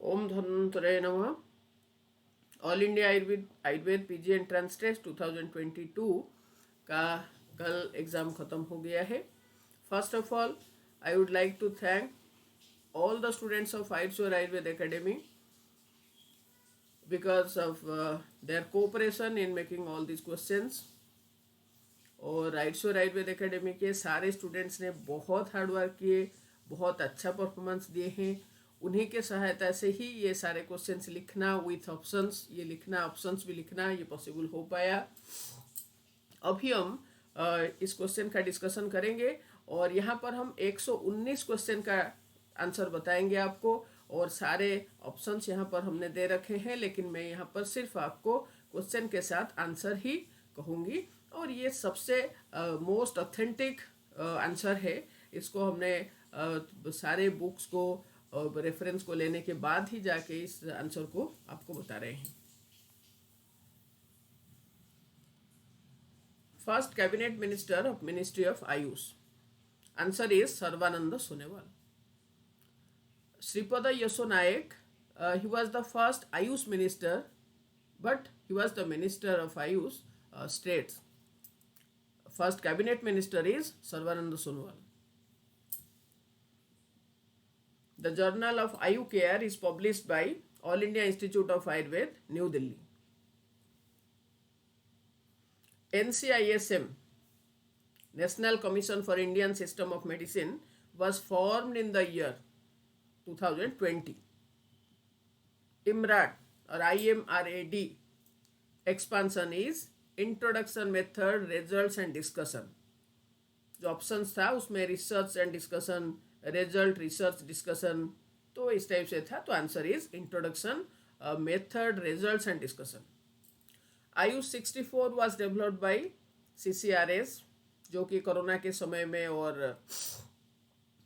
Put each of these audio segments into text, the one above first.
ओम धन्वंतरे नमः। All India Ayurveda PG entrance test 2022 का कल एग्ज़ाम ख़त्म हो गया है। First of all I would like to thank all the students of Ayurved Ayurved Academy because of their cooperation in making all these questions। और Ayurveda Ayurveda academy के सारे students ने बहुत हार्ड वर्क किए, बहुत अच्छा परफॉर्मेंस दिए हैं। उन्हीं के सहायता से ही ये सारे क्वेश्चंस लिखना विथ ऑप्शंस, ये लिखना ऑप्शंस भी लिखना ये पॉसिबल हो पाया। अभी हम इस क्वेश्चन का डिस्कशन करेंगे और यहाँ पर हम 119 क्वेश्चन का आंसर बताएंगे आपको, और सारे ऑप्शंस यहाँ पर हमने दे रखे हैं, लेकिन मैं यहाँ पर सिर्फ आपको क्वेश्चन के साथ आंसर ही कहूँगी। और ये सबसे मोस्ट ऑथेंटिक आंसर है। इसको हमने सारे बुक्स को रेफरेंस को लेने के बाद ही जाके इस आंसर को आपको बता रहे हैं। First cabinet minister of ministry of AYUSH, answer is Sarbananda Sonowal. Sripada Yeso Naik, he was the first Ayush minister, but he was the minister of Ayush states. First cabinet minister is Sarvananda Sonowal. The Journal of Ayu Care is published by All India Institute of Ayurveda, New Delhi. NCISM, National Commission for Indian System of Medicine, was formed in the year 2020. IMRAD or IMRAD expansion is Introduction, Method, Results and Discussion. जो options था उसमें research and discussion, result, research, discussion, तो इस type से था। तो answer is introduction, method, results and discussion. Ayush 64 was developed by CCRS, जो कि कोरोना के समय में और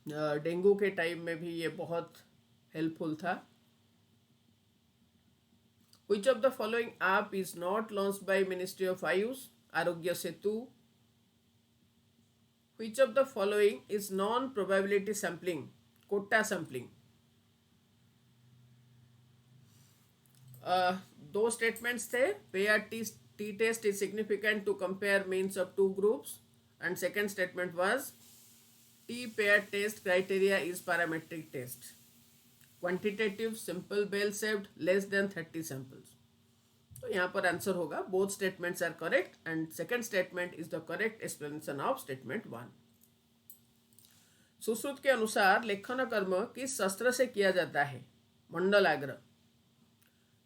डेंगू के टाइम में भी ये बहुत हेल्पफुल था। Which of the following app is not launched by Ministry of Ayush? Aarogya Setu. Which of the following is non-probability sampling? Quota sampling. दो स्टेटमेंट्स थे। Pair T test is significant to compare means of two groups, and second statement was T-pair test criteria is parametric test. Quantitative, simple, bell shaped, less than 30 samples. तो यहाँ पर answer होगा both statements are correct and second statement is the correct explanation of statement 1. Sushruta के अनुसार लेखन कर्म किस शस्त्र से किया जाता है? मंडलाग्र।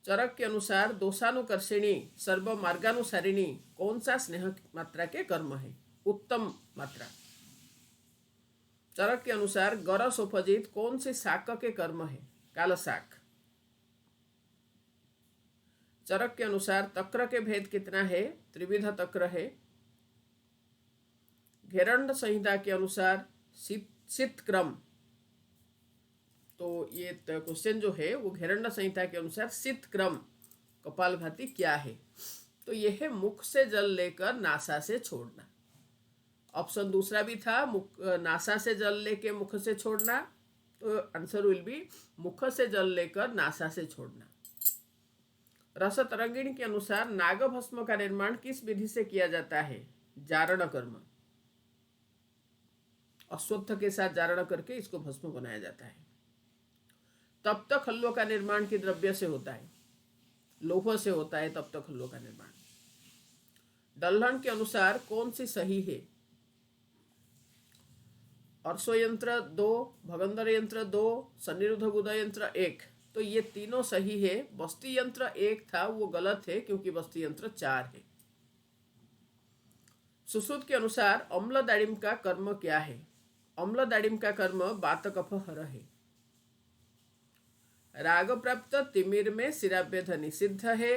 चरक के अनुसार दोषानुकर्षिणी सर्व मार्गानुसारिणी कौन सा स्नेह मात्रा के कर्म है? उत्तम मात्रा। चरक के अनुसार गरस उपजित कौन सी शाक के कर्म है? काल शाक। चरक के अनुसार तक्र के भेद कितना है? त्रिविध तक्र है। घेरंड संहिता के अनुसार शीत क्रम, तो ये क्वेश्चन जो है वो घेरंड संहिता के अनुसार शीत क्रम कपालभाति क्या है? तो यह है मुख से जल लेकर नासा से छोड़ना। ऑप्शन दूसरा भी था, नासा से जल लेके मुख से छोड़ना, तो आंसर विल बी मुख से जल लेकर नासा से छोड़ना। रस तरंगिणी के अनुसार नागभस्म का निर्माण किस विधि से किया जाता है? जारण कर्म। अश्वत्थ के साथ जारण करके इसको भस्म बनाया जाता है। तप्त खल्लो का निर्माण किस द्रव्य से होता है? लोह से होता है तप्त खल्लो का निर्माण। दल्हन के अनुसार कौन सी सही है? अर्शो यंत्र 2, भगंदर यंत्र 2, सन्निरुद्ध गुदा यंत्र 1, तो ये तीनों सही है। बस्ती यंत्र 1 था वो गलत है क्योंकि बस्ती यंत्र 4 है। सुश्रुत के अनुसार अम्ल दाड़िम का कर्म क्या है? अम्ल दाड़िम का कर्म बात कफ हर है। राग प्राप्त तिमिर में शिराभेद निषिद्ध है।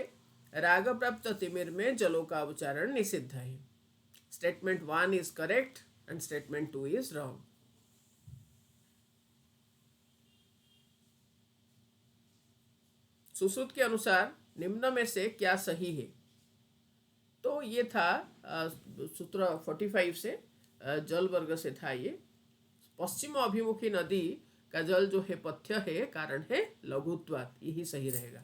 राग प्राप्त तिमिर में जलों का उच्चारण निषिद्ध है। Statement 1 is correct and statement 2 is wrong. Sushruta के अनुसार निम्न में से क्या सही है? तो ये था सूत्र 45 से, जल वर्ग से था ये। पश्चिम अभिमुखी नदी का जल जो है पथ्य है, कारण है लघुत्वात्, यही सही रहेगा।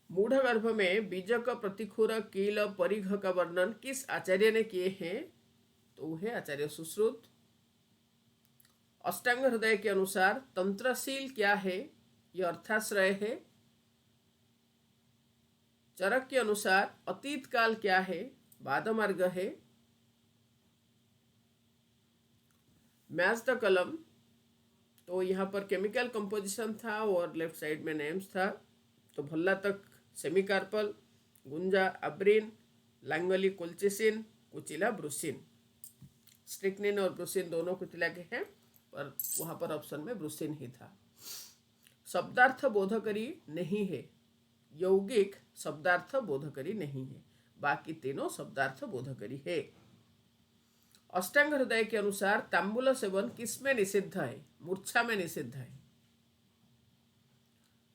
मूढ़ गर्भ में बीजक प्रतिखुर कील परिघ का वर्णन किस आचार्य ने किए हैं? तो वो है आचार्य सुश्रुत। अष्टांग हृदय के अनुसार तंत्रशील क्या है? यह अर्थाश्रय है। चरक के अनुसार अतीत काल क्या है? बाधमार्ग है। मैच द कलम, तो यहाँ पर केमिकल कंपोजिशन था और लेफ्ट साइड में नेम्स था। तो भल्ला तक सेमिकार्पल, गुंजा अब्रिन, लांगली कोल्चिसिन, कुचिला ब्रुसिन। स्ट्रिक्निन और ब्रुसिन दोनों कुचिला के हैं, पर वहाँ पर ऑप्शन में ब्रुसिन ही था। शब्दार्थ बोधकरी नहीं है, यौगिक शब्दार्थ बोधकरी नहीं है, बाकी तीनों शब्दार्थ बोधकरी है। अष्टांग हृदय के अनुसार तांबूल सेवन किसमें निषिद्ध है? मूर्छा में निषिद्ध है।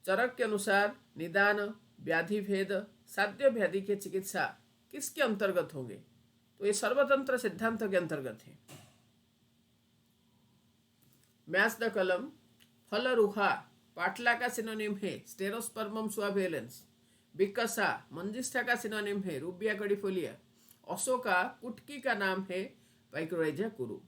चरक के अनुसार निदान, व्याधि भेद, साध्य व्याधि की चिकित्सा किसके अंतर्गत होंगे? तो ये सर्वतंत्र सिद्धांत के अंतर्गत है। मैच द कलम, फलरुहा पाटला का सिनोनिम है स्टेरोस्पर्मम सुआवेलेंस। बिकसा मंजिष्ठा का सिनोनिम है रूबिया कडिफोलिया। अशोका कुटकी का नाम है पाइकोराइजा कुरु।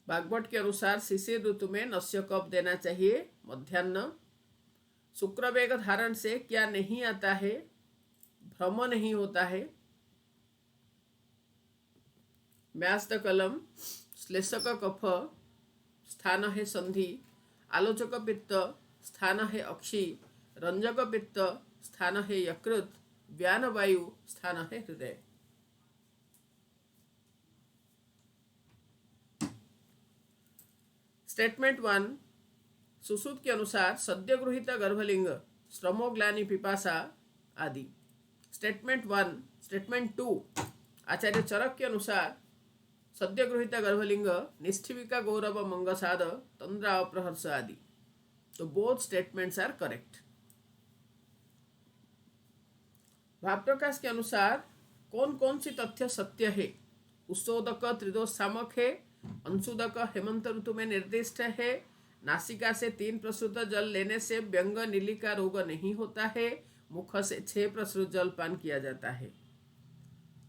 बागवट के अनुसार शिशिर ऋतु में नस्य कब देना चाहिए? मध्याह्न। शुक्रवेग धारण से क्या नहीं आता है? भ्रम नहीं होता है। मैच द कलम, श्लेषक कफ स्थान है संधि, आलोचक पित्त स्थान है अक्षी, रंजक पित्त स्थान है यकृत, व्यान वायु स्थान है हृदय। स्टेटमेंट 1 सुश्रुत के अनुसार सद्य गृहीत गर्भलिंग श्रमोग्लानि पिपासा आदि। स्टेटमेंट 1 स्टेटमेंट 2 आचार्य चरक के अनुसार सद्य गृहीत गर्भलिंग निष्ठिविका गौरव मंगसाद तंद्रा अप्रहर्ष आदि। तो बोथ स्टेटमेंट्स आर करेक्ट। भाव प्रकाश के अनुसार कौन कौन सी तथ्य सत्य है? उत्सोदक त्रिदोष सामक है, अंशुदक हेमंत ऋतु में निर्दिष्ट है, नासिका से 3 प्रसृत जल लेने से व्यंग नीलिका रोग नहीं होता है, मुख से 6 प्रसृत जल पान किया जाता है।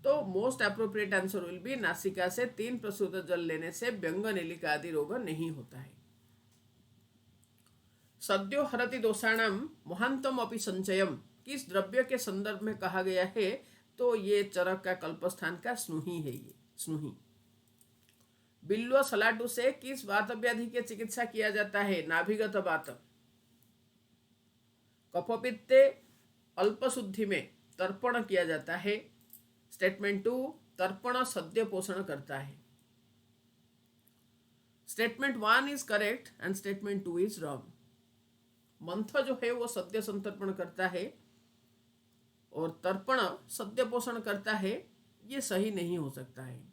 तो most appropriate answer will be नासिका से 3 प्रसृत जल लेने से व्यंग नीलिका आदि रोग नहीं होता है। सद्यो हरति दोषाणाम महांतम अपि संचयम किस द्रव्य के संदर्भ में कहा गया है? तो ये चरक का कल्पस्थान का स्नुही है। ये स्नुही। बिल्व सलाटू से किस वात व्याधि की चिकित्सा किया जाता है? नाभिगत वात। कफपित्ते अल्प शुद्धि में तर्पण किया जाता है। स्टेटमेंट 2 तर्पण सद्य पोषण करता है। Statement 1 is correct and statement 2 is wrong. Month जो है वो सद्य संतर्पण करता है और तर्पण सद्य पोषण करता है, ये सही नहीं हो सकता है।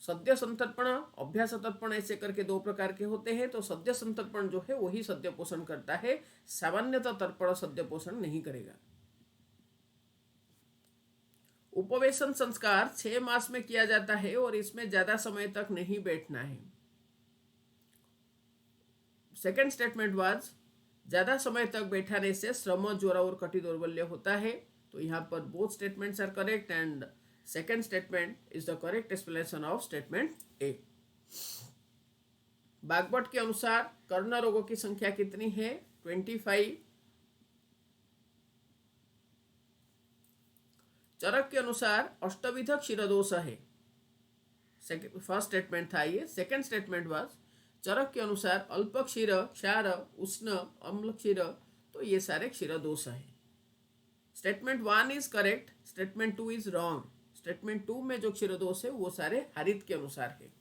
सद्य संतर्पण, अभ्यास तर्पण ऐसे करके 2 प्रकार के होते हैं। तो सद्य संतर्पण जो है वही सद्य पोषण करता है, सामान्यतः तर्पण सद्य पोषण नहीं करेगा। उपवेशन संस्कार 6 मास में किया जाता है और इसमें ज्यादा समय तक नहीं बैठना है। सेकेंड स्टेटमेंट वाज ज्यादा समय तक बैठाने से श्रम, ज्वर और कटी दौर्बल्य होता है। तो यहाँ पर both statements are correct and second statement is the correct explanation of statement A. Vagbhata के अनुसार कर्ण रोगों की संख्या कितनी है? 25। चरक के अनुसार अष्टविध क्षीरदोष है। फर्स्ट स्टेटमेंट था ये। सेकेंड स्टेटमेंट वाज चरक के अनुसार अल्प क्षीर, क्षार, उष्ण, अम्ल क्षीर, तो ये सारे क्षीर दोष है। Statement 1 is correct, statement 2 is wrong. Statement 2 में जो क्षीर दोष है वो सारे हरित के अनुसार है।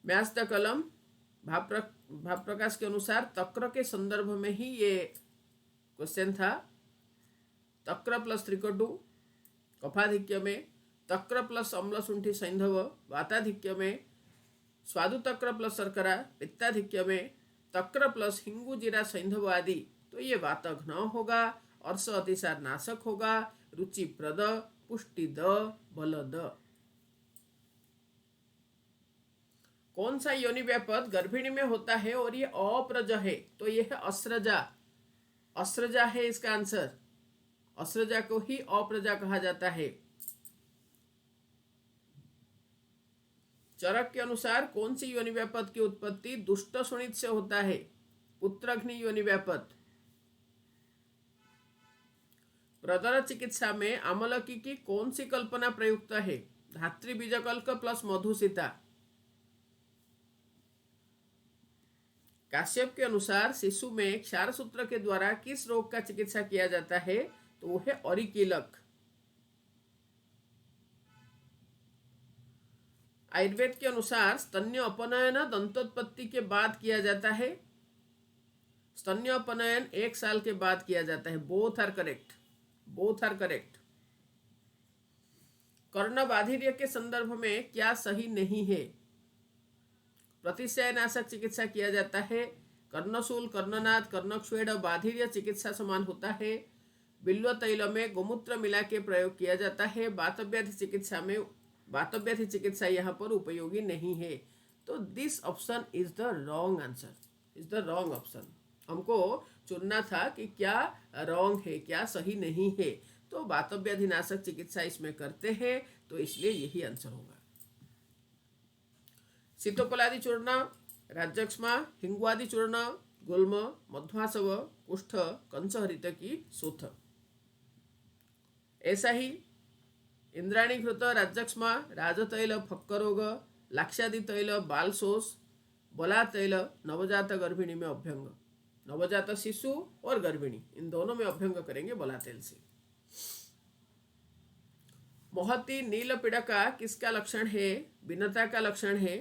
मैच द कलम, भाव प्रकाश के अनुसार तक्र के संदर्भ में ही ये क्वेश्चन था। तक्र प्लस त्रिकटु कफाधिक्य में, तक्र प्लस अम्ल शुंठी सैंधव वाताधिक्य में, स्वादु तक्र प्लस शर्करा पित्ताधिक्य में, तक्र प्लस हिंगू जीरा सैंधव आदि तो ये वातक न होगा, अर्श अतिसार नाशक होगा, रुचिप्रद, पुष्टिद, बलद। कौन सा योनि व्यापद गर्भिणी में होता है और ये अप्रज है? तो ये है अस्रजा। अस्रजा है इसका आंसर। अस्रजा को ही अप्रजा कहा जाता है। चरक के अनुसार कौन सी योनि व्यापद की उत्पत्ति दुष्ट सुनित से होता है? पुत्रघ्नि योनि व्यापद। प्रदर चिकित्सा में आमलकी की कौन सी कल्पना प्रयुक्त है? धात्री बीजकल्क प्लस मधुसीता। काश्यप के अनुसार शिशु में क्षार सूत्र के द्वारा किस रोग का चिकित्सा किया जाता है? तो वो है ऑरिकीलक। आयुर्वेद के अनुसार स्तन्य अपनयन दंतोत्पत्ति के बाद किया जाता है। स्तन्य अपनयन 1 साल के बाद किया जाता है। Both are correct, both are correct. कर्ण बाधिर्य के संदर्भ में क्या सही नहीं है? प्रतिशय नाशक चिकित्सा किया जाता है। कर्णशूल, कर्णनाद, कर्णक्षुएड, बाधिर्य चिकित्सा समान होता है। बिल्व तैल में गोमूत्र मिला के प्रयोग किया जाता है। वातव्याधि चिकित्सा यहाँ पर उपयोगी नहीं है। तो this option is the wrong answer, is the wrong option. हमको चुनना था कि क्या रॉन्ग है, क्या सही नहीं है। तो वातव्याधि नाशक चिकित्सा इसमें करते हैं, तो इसलिए यही आंसर होगा। शीतोपलादि चूर्ण, राज्यक्ष्मा, हिंगवादि चूर्ण, गुल्म, मध्वासव, कुष्ठ, कंसहरित की सोथ। ऐसा ही इंद्राणीघृत, राज्यक्ष्मा, राजतैल, फक्करोग, लाक्षादि तैल, बालशोष, बला तैल नवजात गर्भिणी में अभ्यंग। नवजात शिशु और गर्भिणी इन दोनों में अभ्यंग करेंगे बला तेल से। मोहती नील पीड़का किसका लक्षण है? भिन्नता का लक्षण है।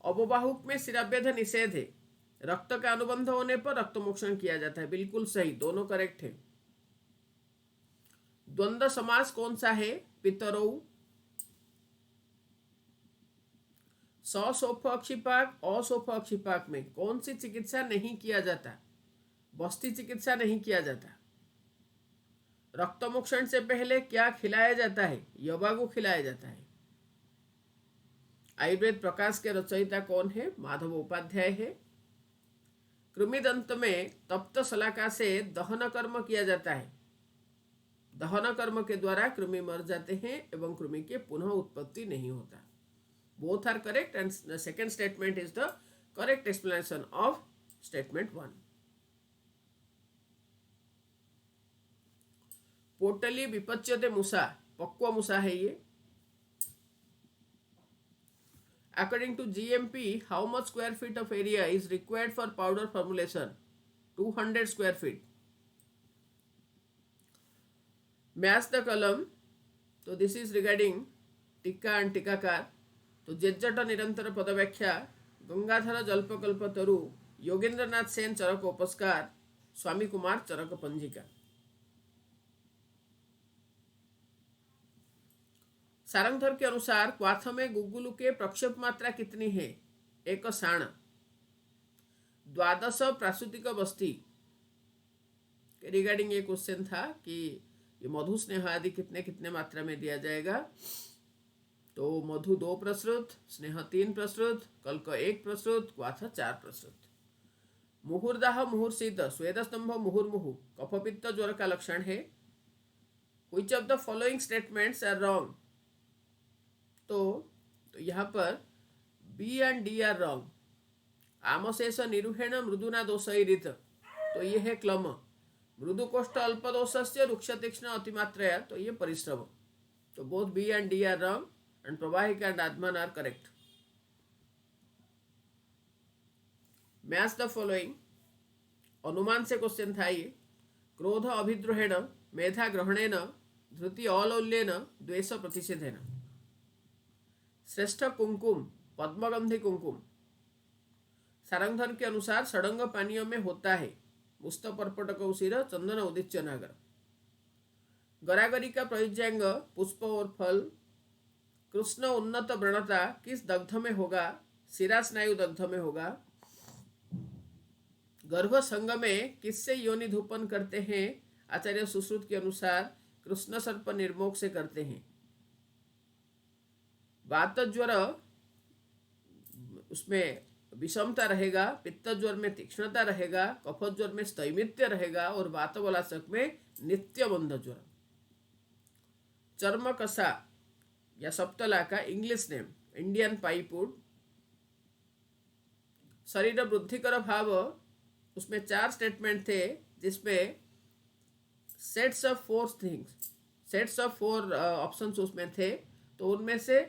अवबाहुक में शिराभेद निषेध है। रक्त का अनुबंध होने पर रक्त मोक्षण किया जाता है। बिल्कुल सही, दोनों करेक्ट है। द्वंद्व समास कौन सा है? पितरौ। ससोफ अक्षिपाक, असोफ अक्षिपाक में कौन सी चिकित्सा नहीं किया जाता? बस्ती चिकित्सा नहीं किया जाता। रक्त मोक्षण से पहले क्या खिलाया जाता है? यवागु खिलाया जाता है। आयुर्वेद प्रकाश के रचयिता कौन है? माधव उपाध्याय है। कृमिदंत में तप्त शलाका से दहन कर्म किया जाता है। दहन कर्म के द्वारा कृमि मर जाते हैं एवं कृमि के पुनः उत्पत्ति नहीं होता। Both are correct and the second statement is the correct explanation of statement 1। पोटली विपच्यते मूसा, पक्व मूसा है ये। According to GMP, how much square feet of area is required for powder formulation? 200 square feet. Match the column. तो this is regarding टीका and टीकाकार। तो जेजट निरंतर पद व्याख्या, गंगाधर जल्पकल्प तरु, योगेंद्रनाथ सेन चरक उपस्कार, स्वामी कुमार चरक पंजिका। सारंगधर के अनुसार क्वाथ में गुगुलु के प्रक्षेप मात्रा कितनी है? 1 साण। 12 प्रासूतिक बस्ती के रिगार्डिंग ये क्वेश्चन था कि ये मधु स्नेह आदि कितने कितने मात्रा में दिया जाएगा। तो मधु 2 प्रसृत, स्नेह 3 प्रसृत, कल्क 1 प्रसृत, क्वाथ 4 प्रसृत। मुहुर्दाह मुहुर्षित, स्वेद स्तंभ मुहुर्मुहु कफपित्त ज्वर का लक्षण है। Which of the following statements are wrong? तो यहाँ पर B and D are wrong. आमशेष निरुहेण मृदुना दोषैरित, तो ये है क्लम। मृदुकोष्ठ अल्पदोषस्य रुक्ष तीक्ष्ण अतिमात्रया, तो ये परिश्रम। तो both B and D are wrong and प्रवाहिका एंड आत्मान are correct. Match the following. अनुमान से क्वेश्चन था ये। क्रोध अभिद्रोहेण, मेधा ग्रहणेन, धृति अलौल्येन, द्वेष प्रतिषेधेन। श्रेष्ठ कुंकुम पद्मगंधी कुंकुम। सारंगधर के अनुसार षडंग पानियों में होता है मुस्त पर्पटक उसिर, चंदन उदिच्य नागर। गरागरी का प्रयुज्यांग पुष्प और फल। कृष्ण उन्नत व्रणता किस दग्ध में होगा? शिरा स्नायु दग्ध में होगा। गर्भ संग में किससे योनि धूपन करते हैं? आचार्य सुश्रुत के अनुसार कृष्ण सर्प निर्मोक से करते हैं। वात ज्वर उसमें विषमता रहेगा, पित्त ज्वर में तीक्ष्णता रहेगा, कफ ज्वर में स्थैमित्य रहेगा और वात बलाशक में नित्य बंध ज्वर। चर्म कसा या सप्तला का इंग्लिश नेम इंडियन पाइपवुड। शरीर वृद्धिकर भाव, उसमें 4 स्टेटमेंट थे जिसमें सेट्स ऑफ 4 ऑप्शंस उसमें थे। तो उनमें से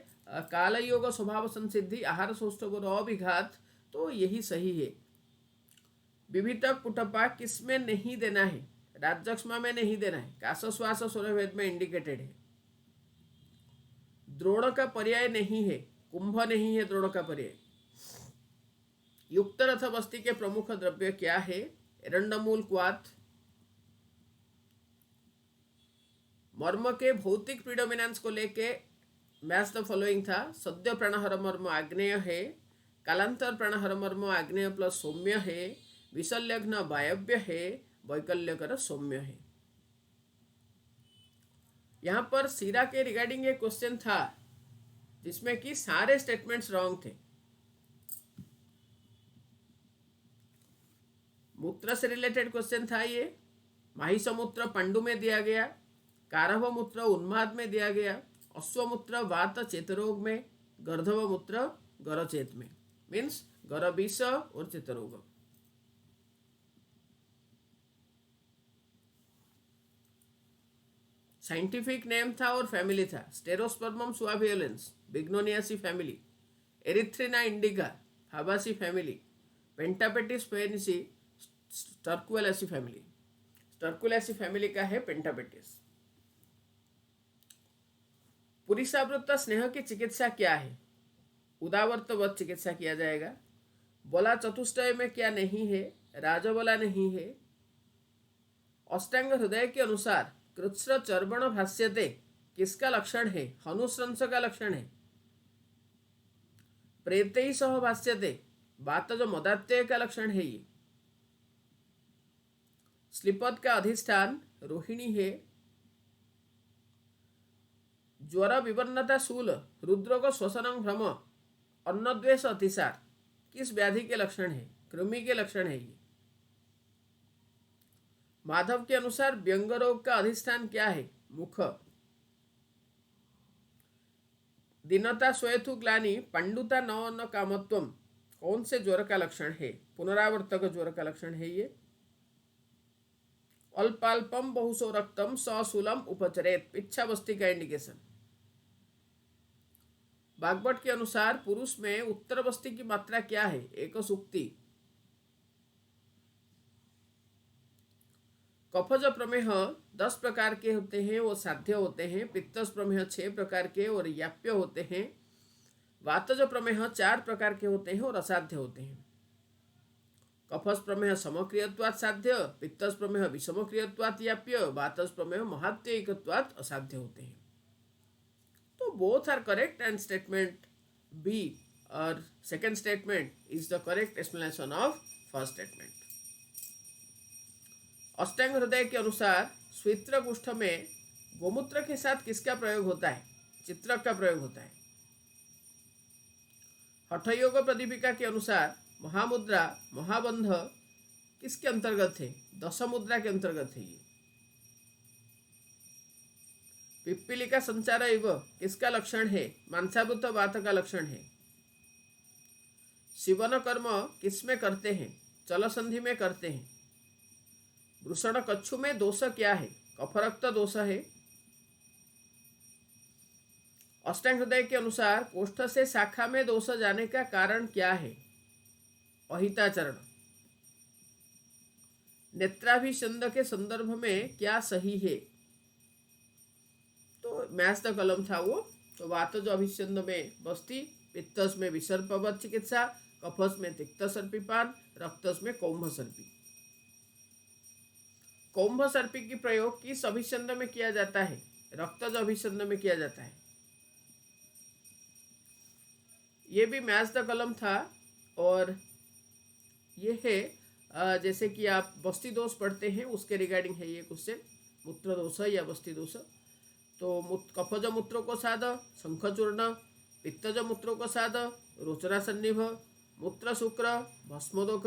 काल योग स्वभाव संसिद्धि आहार सौष्ठव अभिघात, तो यही सही है। विभितक कुटपा किसमें नहीं देना है? राजक्षमा में नहीं देना है, काशश्वास स्वरभेद में इंडिकेटेड है। द्रोण का पर्याय नहीं है, कुंभ नहीं है द्रोण का पर्याय। युक्त रथ बस्ती के प्रमुख द्रव्य क्या है? एरंडमूल क्वाथ। मर्म के भौतिक प्रीडोमिनेंस को लेके मैच द फॉलोइंग था। सद्य प्राणहर मर्म आग्नेय है, कालांतर प्राणहर मर्म आग्नेय प्लस सौम्य है, विशल्यघ्न वायव्य है, वैकल्यकर सौम्य है। यहाँ पर सीरा के रिगार्डिंग एक क्वेश्चन था जिसमें कि सारे स्टेटमेंट्स रॉन्ग थे। मूत्र से रिलेटेड क्वेश्चन था ये। माहिषमूत्र पंडु में दिया गया, कारव मूत्र उन्माद में दिया गया, अश्वमूत्र वात चेतरोग में, गर्धव मूत्र गरचेत में, मीन्स गरविष और चेतरोग। साइंटिफिक नेम था और फैमिली था Stereospermum suaveolens, Bignoniaceae family, Erythrina indica, Fabaceae family, Pentapetes phoenicea, Sterculiaceae family. Sterculiaceae family का है पेंटापेटिस। पुरीसावृत्त स्नेह की चिकित्सा क्या है? उदावर्तवत चिकित्सा किया जाएगा। बोला चतुष्टय में क्या नहीं है? राजबोला नहीं है। अष्टांग हृदय के अनुसार कृत्स्र चर्वण भाष्यते किसका लक्षण है? हनुश्रंस का लक्षण है। प्रेतई सह भाष्यते वातज मदात्यय का लक्षण है ये। स्लिपद का अधिष्ठान रोहिणी है। ज्वर विवर्णता शूल, हृदरोग श्वसन भ्रम, अन्नद्वेष अतिसार किस व्याधि के लक्षण है? कृमि के लक्षण है ये। माधव के अनुसार व्यंग रोग का अधिष्ठान क्या है? मुख। दीनता श्वेतु ग्लानि पंडुता न कामत्वम कौन से ज्वर का लक्षण है? पुनरावर्तक ज्वर का लक्षण है ये। अल्पाल्पम बहुसो रक्तम सशूलम उपचरेत, पिच्छावस्थी का इंडिकेशन। बागभट के अनुसार पुरुष में उत्तर बस्ती की मात्रा क्या है? एक सूक्ति। कफज प्रमेह 10 प्रकार के होते हैं, वो साध्य होते हैं। पित्तज प्रमेह 6 प्रकार के और याप्य होते हैं। वातज प्रमेह 4 प्रकार के होते हैं और असाध्य होते हैं। कफज प्रमेह समक्रियत्वात् साध्य, पित्तज प्रमेह विषमक्रियत्वात् याप्य, वातज प्रमेह महात्ययिकत्वात् असाध्य होते हैं। तो both are correct and statement B और second statement is the correct explanation of first statement. Ashtanga Hridaya के अनुसार स्वित्र कुष्ठ में गोमूत्र के साथ किसका प्रयोग होता है? चित्रक का प्रयोग होता है। हठयोग प्रदीपिका के अनुसार महामुद्रा महाबंध किसके अंतर्गत है? दश मुद्रा के अंतर्गत है ये। पिप्पिलिका संचार एव किसका लक्षण है? मांसाभूत वात का लक्षण है। शिवन कर्म किसमें करते हैं? चल संधि में करते हैं। वृषण कच्छु में दोष क्या है? कफरक्त दोष है। अष्टांग हृदय के अनुसार कोष्ठ से शाखा में दोष जाने का कारण क्या है? अहिताचरण। नेत्राभिसंध के संदर्भ में क्या सही है? तो मैच द कलम था वो। तो वातज अभिसंध में बस्ती, पित्तस में विसर्पवत चिकित्सा, कफस में तिक्त सर्पीपान, रक्तस में कौंभ सर्पी। कौंभ सर्पी की प्रयोग किस अभिसंध में किया जाता है? रक्तज अभिसंध में किया जाता है। ये भी मैच द कलम था और ये है जैसे कि आप बस्ती दोष पढ़ते हैं उसके रिगार्डिंग है ये क्वेश्चन, मूत्र दोष या बस्ती दोष। तो कफज मूत्रोकसाद, शंखचूर्ण, पित्तज मूत्रोकसाद, रोचना सन्निभ, मूत्र शुक्र, भस्मोदक,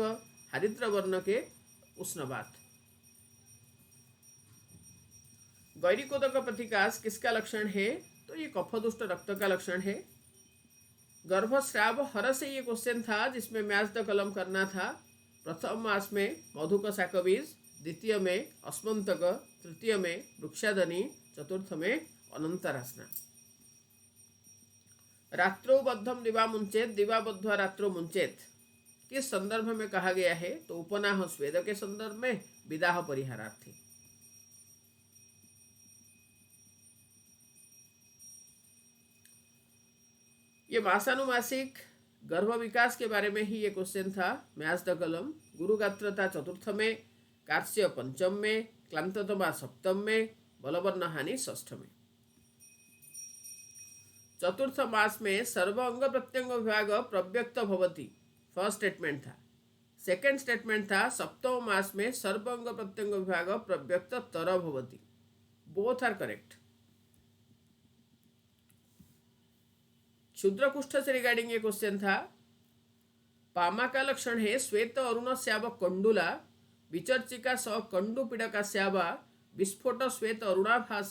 हरिद्र वर्ण के उष्णवात। गौरीकोदक प्रतिकाश किसका लक्षण है? तो ये कफदुष्ट रक्त का लक्षण है। गर्भस्राव हर से ये क्वेश्चन था जिसमें मैच द कलम करना था। प्रथम मास में मधुक शाकबीज, द्वितीय में अस्मंतक, तृतीय में वृक्षाधनी, चतुर्थ में अनंतरासना। रात्रो बद्धम दिवा मुंचेत, दिवा बद्ध्वा रात्रो मुंचेत किस संदर्भ में कहा गया है? तो उपनाह स्वेद के संदर्भ में, विदाह परिहारार्थी। ये मासानुमासिक गर्भ विकास के बारे में ही ये क्वेश्चन था। मैच द कलम। गुरुगात्रता चतुर्थ में, कार्स्य पंचम में, क्लांततमा सप्तम में, बलवर्ण हानि षष्ठ में। चतुर्थ मास में सर्व अंग प्रत्यंग विभाग प्रव्यक्त भवति, फर्स्ट स्टेटमेंट था। सेकेंड स्टेटमेंट था सप्तम मास में सर्व अंग प्रत्यंग विभाग प्रव्यक्त तर भवति। Both are correct. क्षुद्र कुष्ठ से रिगार्डिंग ये क्वेश्चन था। पामा का लक्षण है श्वेत अरुण श्याव कंडुला, विचर्चिका स कंडु पीड़का श्यावा, विस्फोट श्वेत अरुणाभास,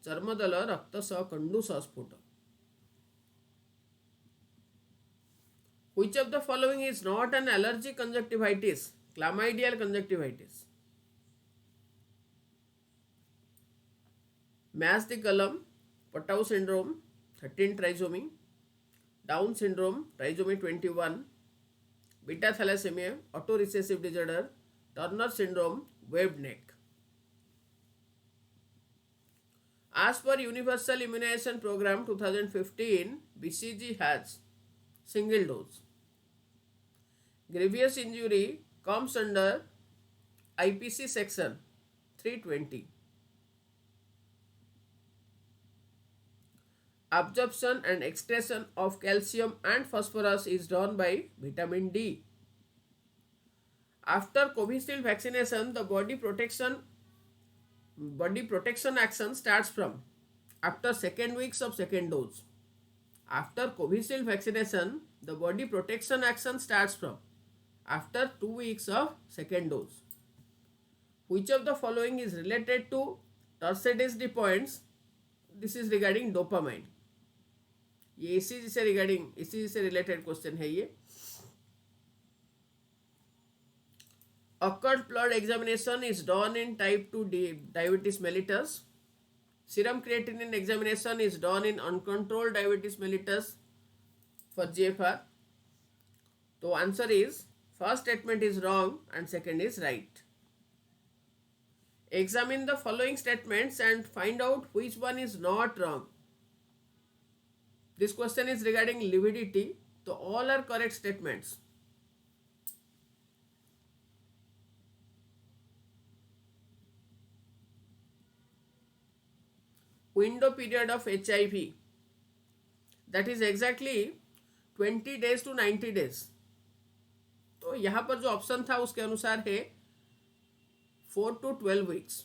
चर्मदल रक्त स कंडु सस्फोट। Which of the following is not an allergic conjunctivitis? Chlamydial conjunctivitis. Match the column. Patau syndrome 13 trisomy, Down syndrome trisomy 21, beta thalassemia autorecessive disorder, Turner syndrome webbed neck. As per Universal Immunization Program 2015, BCG has single dose. Grievous injury comes under IPC section 320. Absorption and excretion of calcium and phosphorus is done by vitamin D. After Covishield vaccination, the body protection action starts from after second weeks of second dose. After Covishield vaccination, the body protection action starts from after 2 weeks of second dose. Which of the following is related to Torsades de points? This is regarding dopamine. ये ECG से regarding ECG से related question है ये. Occult blood examination is done in type 2 diabetes mellitus. Serum creatinine examination is done in uncontrolled diabetes mellitus for GFR. तो answer is first statement is wrong and second is right. Examine the following statements and find out which one is not wrong. This question is regarding lividity, so all are correct statements. Window period of HIV, that is exactly 20 days to 90 days. तो यहाँ पर जो option था उसके अनुसार है 4 to 12 weeks.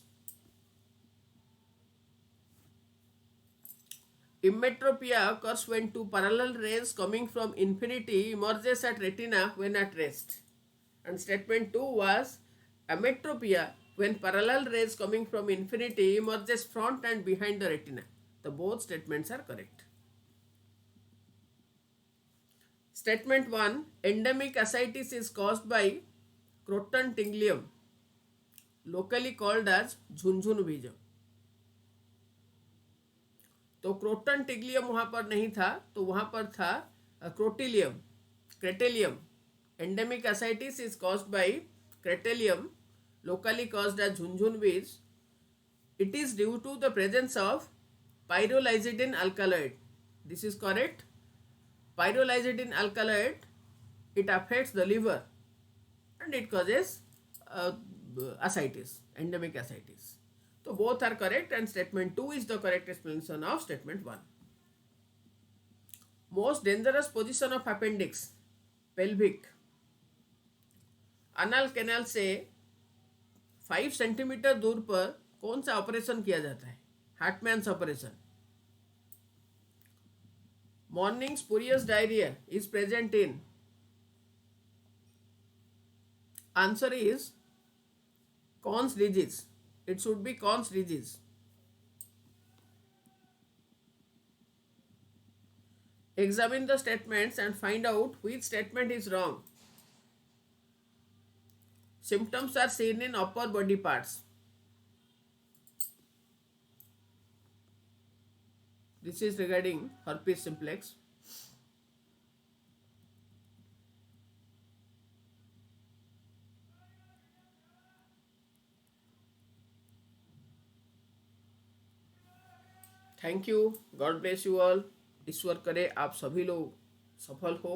Emmetropia occurs when two parallel rays coming from infinity emerges at retina when at rest. And statement 2 was emmetropia when parallel rays coming from infinity emerges front and behind the retina. The both statements are correct. Statement 1, endemic ascites is caused by Croton tingleum, locally called as jhunjhun बीज. तो croton टिग्लियम वहां पर नहीं था, तो वहां पर था Crotalaria. Endemic ascites is caused by Crotalaria, locally caused as jhunjhun beej. It is due to the presence of pyrrolizidine alkaloid. This is correct. Pyrrolizidine alkaloid, it affects the liver and it causes ascites, endemic ascites. So both are correct and statement 2 is the correct explanation of statement 1. Most dangerous position of appendix, pelvic. Anal canal से 5 centimetre दूर पर कौन सा operation किया जाता है? Hartmann's operation. Morning spurious diarrhoea is present in. Answer is Conn's disease. It should be Conn's disease. Examine the statements and find out which statement is wrong. Symptoms are seen in upper body parts. This is regarding herpes simplex. Thank you. God bless you all. ईश्वर करे आप सभी लोग सफल हो.